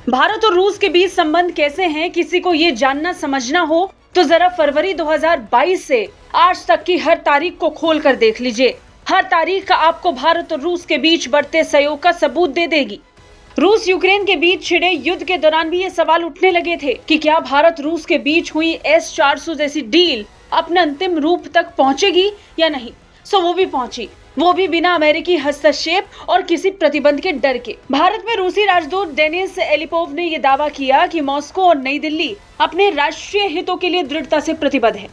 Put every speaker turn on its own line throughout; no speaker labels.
भारत और रूस के बीच संबंध कैसे हैं, किसी को ये जानना समझना हो तो जरा फरवरी 2022 से आज तक की हर तारीख को खोल कर देख लीजिए। हर तारीख आपको भारत और रूस के बीच बढ़ते सहयोग का सबूत दे देगी। रूस यूक्रेन के बीच छिड़े युद्ध के दौरान भी ये सवाल उठने लगे थे कि क्या भारत रूस के बीच हुई S-400 जैसी डील अपने अंतिम रूप तक पहुंचेगी या नहीं। सो वो भी पहुंची, वो भी बिना अमेरिकी हस्तक्षेप और किसी प्रतिबंध के डर के। भारत में रूसी राजदूत डेनिस एलिपोव ने यह दावा किया कि मॉस्को और नई दिल्ली अपने राष्ट्रीय हितों के लिए दृढ़ता से प्रतिबद्ध है।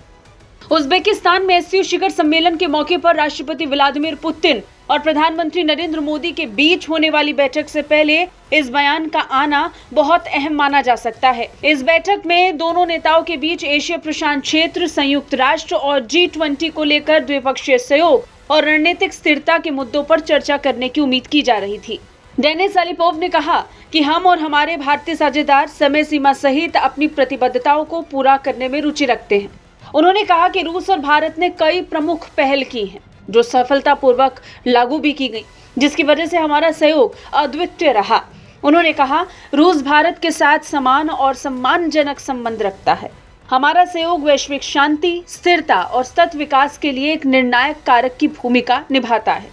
उज्बेकिस्तान में SCO शिखर सम्मेलन के मौके पर राष्ट्रपति व्लादिमीर पुतिन और प्रधानमंत्री नरेंद्र मोदी के बीच होने वाली बैठक से पहले इस बयान का आना बहुत अहम माना जा सकता है। इस बैठक में दोनों नेताओं के बीच एशिया प्रशांत क्षेत्र, संयुक्त राष्ट्र और G20 को लेकर द्विपक्षीय सहयोग और रणनीतिक स्थिरता के मुद्दों पर चर्चा करने की उम्मीद की जा रही थी। डेनिस एलिपोव ने कहा कि हम और हमारे भारतीय साझेदार समय सीमा सहित अपनी प्रतिबद्धताओं को पूरा करने में रुचि रखते हैं। उन्होंने कहा कि रूस और भारत ने कई प्रमुख पहल की हैं, जो सफलतापूर्वक लागू भी की गई, जिसकी वजह से हमारा सहयोग अद्वितीय रहा। उन्होंने कहा, रूस भारत के साथ समान और सम्मानजनक संबंध रखता है। हमारा सहयोग वैश्विक शांति, स्थिरता और सतत विकास के लिए एक निर्णायक कारक की भूमिका निभाता है।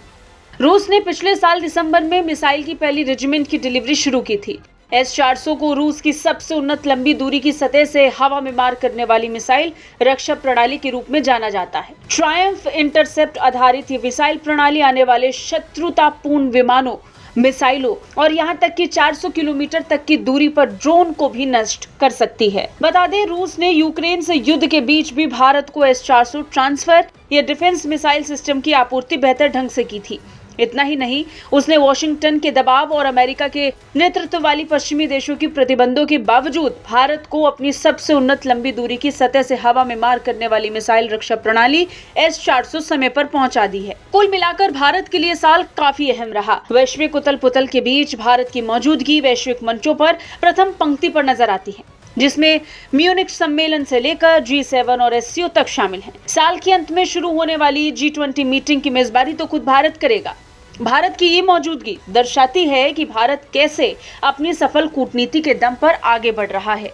रूस ने पिछले साल दिसंबर में मिसाइल की पहली रेजिमेंट की डिलीवरी शुरू की थी। S-400 को रूस की सबसे उन्नत लंबी दूरी की सतह से हवा में मार करने वाली मिसाइल रक्षा प्रणाली के रूप में जाना जाता है। ट्रायम्फ इंटरसेप्ट आधारित ये मिसाइल प्रणाली आने वाले शत्रुतापूर्ण विमानों, मिसाइलों और यहां तक कि 400 किलोमीटर तक की दूरी पर ड्रोन को भी नष्ट कर सकती है। बता दें, रूस ने यूक्रेन से युद्ध के बीच भी भारत को S-400 ट्रांसफर या डिफेंस मिसाइल सिस्टम की आपूर्ति बेहतर ढंग से की थी। इतना ही नहीं, उसने वॉशिंगटन के दबाव और अमेरिका के नेतृत्व वाली पश्चिमी देशों की प्रतिबंधों के बावजूद भारत को अपनी सबसे उन्नत लंबी दूरी की सतह से हवा में मार करने वाली मिसाइल रक्षा प्रणाली S-400 समय पर पहुंचा दी है। कुल मिलाकर भारत के लिए साल काफी अहम रहा। वैश्विक उथल पुथल के बीच भारत की मौजूदगी वैश्विक मंचों पर प्रथम पंक्ति पर नजर आती है, जिसमें म्यूनिख सम्मेलन से लेकर G7 और SCO तक शामिल हैं। साल के अंत में शुरू होने वाली G20 मीटिंग की मेजबानी तो खुद भारत करेगा। भारत की ये मौजूदगी दर्शाती है कि भारत कैसे अपनी सफल कूटनीति के दम पर आगे बढ़ रहा है।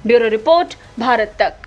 ब्यूरो रिपोर्ट, भारत तक।